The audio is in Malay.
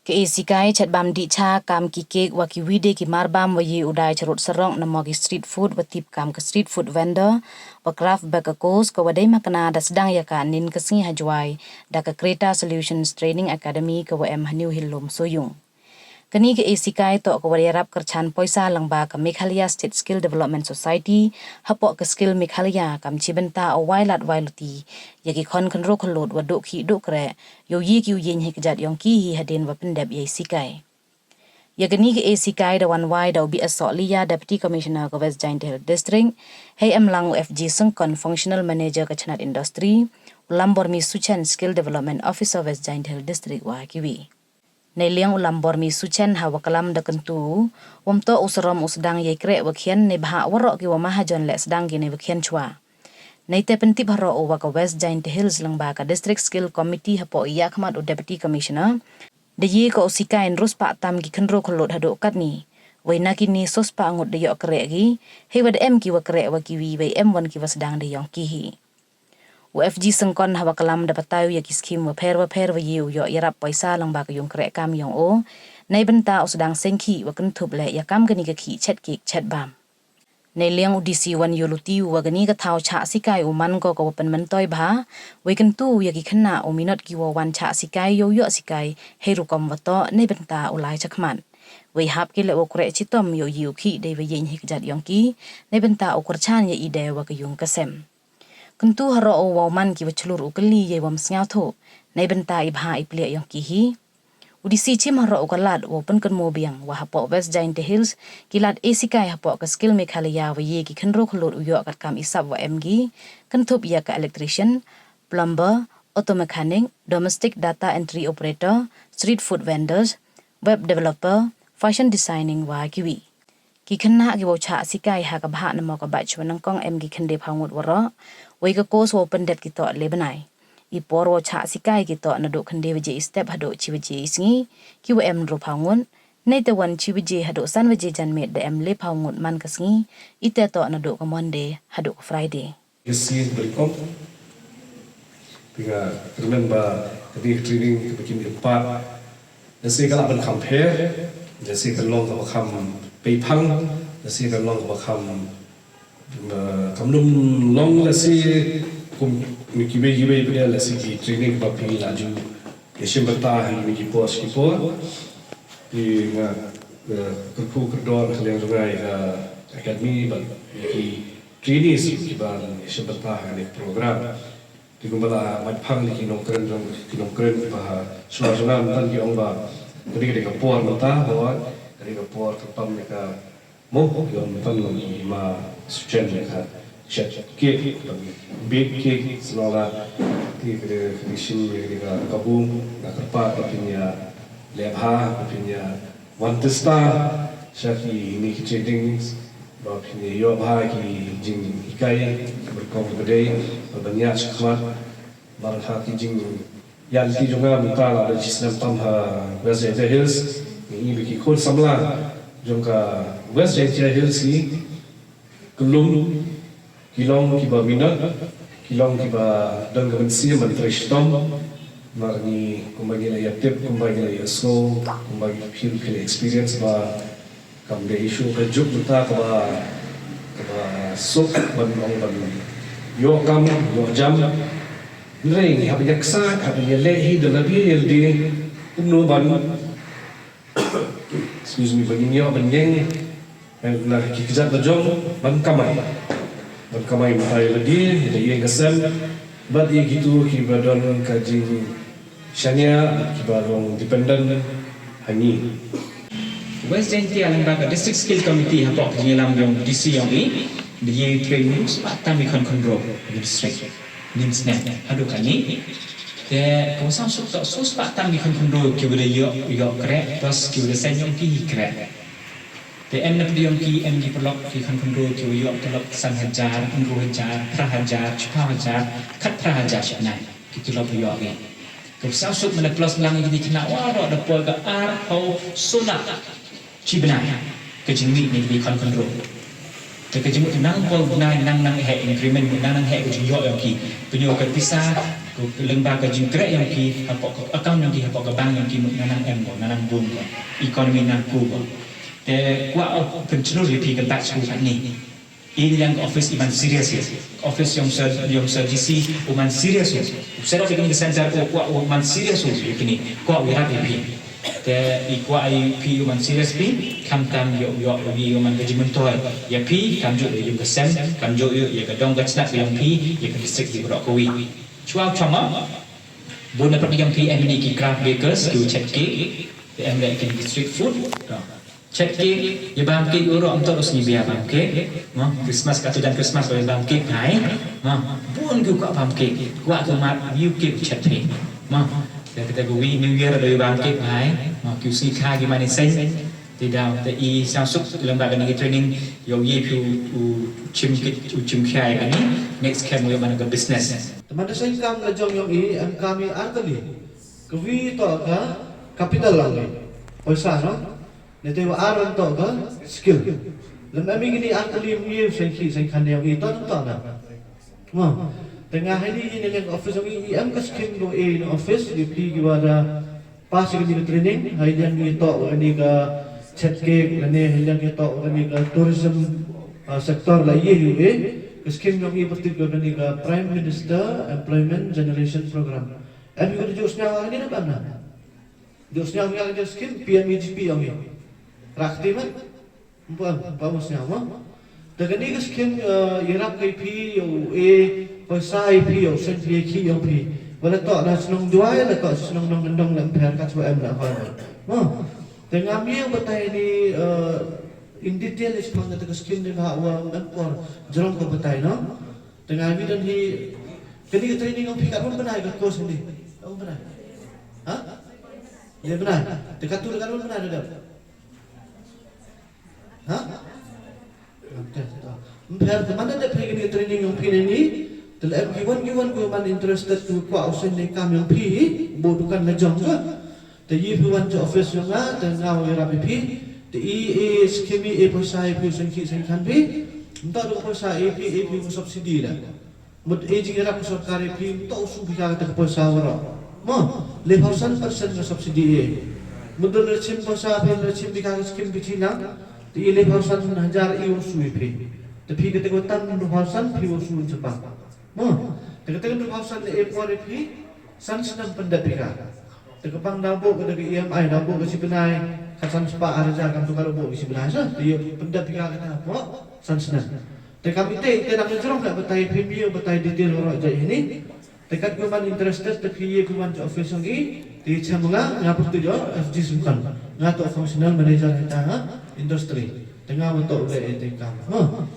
Keisikai chat bam di cha kam ki cake wa ki wide ki marbam wa ye udai charut serong na mogi street food wa tip kam ke street food vendor wa craft back course ko wadai makna da sedang ya ka nin ke sing hajwai da ke Creta Solutions Training Academy ko wa em haniu hilum soyung. Kani ke isikai to ko warap kerchan poisa langba ke Meghalaya State Skill Development Society hapok ke skill Meghalaya kam cibenta o wailat wailuti yaki kon konro kolot wa dok hi dok re yo yi ki yin hi kejat yong ki hi hadin wa pendep ye isikai. Ya kani ke isikai da wan wai da ubi asok liya Deputy Commissioner ke West Giant Hill District hey em lang FG sengkon Functional Manager ke Chanat Industry ulambor mi Suchen Skill Development Officer West Giant Hill District wa kiwi. Neliang ulam bormi suchen hawa kalam da kentu wamto usram usdang ye krek wakhian ne bha warok ki wa mahajon le sedang gine wakhian chwa nei te penti bharo o wa ka West Giant Hills langba ka District Skill Committee hapo iya khmat o Deputy Commissioner de ye ko usikain ruspa tam ki khenro kholot hado katni waina kini sospa ngot de yo krek gi hewad em ki wa krek wa ki wi bai em wan ki wa sedang de yong ki hi UFG sengkon hawa kalam dapat tahu ya kiskim wa pher wa yiu yo yarap paisa lang ba yung krek kam yung o nay benta o sedang sengki wa kentup le ya kam gani ka ki chat kik chat bam nay liang udisi wan yuluti wa gani ka thau cha sikai uman ko ko pen mentoy ba we kentu ya ki khna o minot ki wa wan cha sikai yo sikai heru kom wa to nay benta ulai chakman we hap ki le o krek chitom yo yiu ki de we yin hikjat yong ki nay benta o kurchan ya ide wa ka yung kasem kentu haro o waman ki wachlur ukeli ye wam sngau tho nei benta ibha iple yong ki hi udisi chim haro o kalat wo pen kan mo biang wa hapo West Giant Hills kilat esikai hapo ka skill Meghalaya wa ye ki khenro khlot uyo kat kam isap wa mg kentup ya ka electrician plumber auto mechanic domestic data entry operator street food vendors web developer fashion designing wa kiwi ki khanna ki wo cha sikai ha ka bha na mo ka ba chwanang kong mg khande phangut waro we ka course open det ki to lebanai I por wo cha sikai ki to na do khande je step hado chi je singi ki wo em ro phangun nei te wan chi je hado san je jan me de em le phangut man ka singi ite to na do ka monday hado friday isi berikut tiga remember the training to begin the part nasi kalau ben compare nasi kalau long kam pe phang nasi kalau long kam kamnum long nasi kum kibe pada nasi ki training ba pi laju yesim bertah ni ki pos di kerku kedor kalian sungai akademi ba ki trainees ki ba yesim bertah ni program di kumbala mat phang ni ki nongkren ba suara tan ki ong ba kadi ka por mata bawa kadi ka por kapam ka mo yon tan lo ni ma suchen ka chat ke big ke selora ti ke mission ni ka kabum na kapa pinya lebha pinya wantesta syaki ni ki trading ba pinya yo ba ki jing ikai berkom gede banyak khmat bar ki jing yang ti jonga mutala da jisnam tam ha West Giant Hills ni biki khol samla jonga West Giant Hills ni kulum kilong ki ba minat kilong ki ba dan gabensi man trishtom marni kumbagi la yaptep kumbagi la yaso kumbagi pil experience ba kam de issue ka juk buta ka ba sok ban ban yo kam yo jam Nrei hab yaksa hab yelehi de nabi yeldi umno ban excuse me bagin yo ban yeng na kikizat na jong ban kamay matai ledi de yeng kasem bad ye gitu ki badon kajing shania ki balong dependent hani West Giant alang baga District Skill Committee hapok ngilam yung DC yung di training sepat kami kontrol district nim snap hadu kani te ko sam suk to sus pa tam gi kontrol ki bude yo kre plus ki bude sen yong ki kre te em nap yong ki em gi pelok ki kontrol ki yo pelok san hajar ru hajar pra hajar chpa hajar khat pra hajar nai ki tu lop yo ge ko sam suk mana plus lang gi kena wa ro da pol ga ar ho suna chi bna ke jingmi ni gi kontrol Jika jemuk nang pol nang he increment nang he ko yo yang ki penyo ka pisa lembaga jingkrak yang ki hapok account yang ki hapok ke bank yang ki nanang em ko nanang bun ko ekonomi nang ku ko te kwa pencelur pi ke tax ku kan ni ini yang office iman serius ya office yang GC iman serius ya saya dah begini center kwa iman serius ya kini kwa wira pi te ikwa pi iman serius pi kam tam yo iman gaji mentor ya pi kam jo yo ke sem kam jo yo ya ke dong gachna yang pi ya ke district di Borokawi Chua chama bona perniagaan ki MNE ki craft bakers ki chat cake MNE ki street food chat cake ya bang cake uro untuk terus ni biar bang cake Christmas katu dan Christmas oleh bang cake hai pun ki kok bang cake kuat tu mat view cake chat cake kita gue New Year dari bang cake hai ki si kha ki mani sen tidak i sasuk lembaga ni training yo ye pu chim khai ni next camp yo mana ke business Teman saya kam la jong yang ini am kami artali. Kevi to ka capital lang. Paisa no. Nete wa aron to ka skill. Lam ami gini artali mi sen kan yang itu to na. Mo. Tengah ini yang office ini am ka skill do e no office di pi giwada pas gini training hai yang itu ani ka chat cake lane yang itu ani ka tourism sektor la ye Skim yang ini bertujuan dengan Prime Minister Employment Generation Program. Kami ada jurusnya ini apa nak? Jurusnya yang ada skim PMEGP yang ini. Rakti man, pamusnya apa? Dengan ini skim Iraq IP yang Pesa IP yang Sentri IP yang P. Walau tak ada senang jual, walau tak senang gendong lempar kat sebab nak faham. Dengan kami yang bertanya ini in detail is mga taga-skin din hawa ngapor jerong ko batay no tengah mi dan hi kani training ang pikat mo banay ka course hindi ang banay ha ya banay dekat tu dekat banay ada ha mpher mana ada pergi training ang pin ini tel giwan ko man interested to ko ausen ni kam yang pi bukan lejong ka te yi buwan to office nga te ngaw irapi pi Di skemi pesa IP sen kan bi entah do pesa IP ko subsidi dah mud jira ko sarkari pi to usu bika ta pesa wara mo le 100% na subsidi mud do sim pesa pe sim bika skim bichina di le 100 हजार usu pi tapi kita ko tan 200 pi usu cepat mo kita ko 200 le por pi san senang pendapika tekepang dabo ke dari EMI dabo ke si benai kasan sepak arja kam tu kalau bo isi bahasa dia pendat pika kata apa sansenan te kami te nak jerong nak betai premier betai detail orang aja ini tekat kuman interested te piye kuman office ngi di chamanga ngapur tu jo FG sukan ngato functional manager kita industri tengah untuk le kam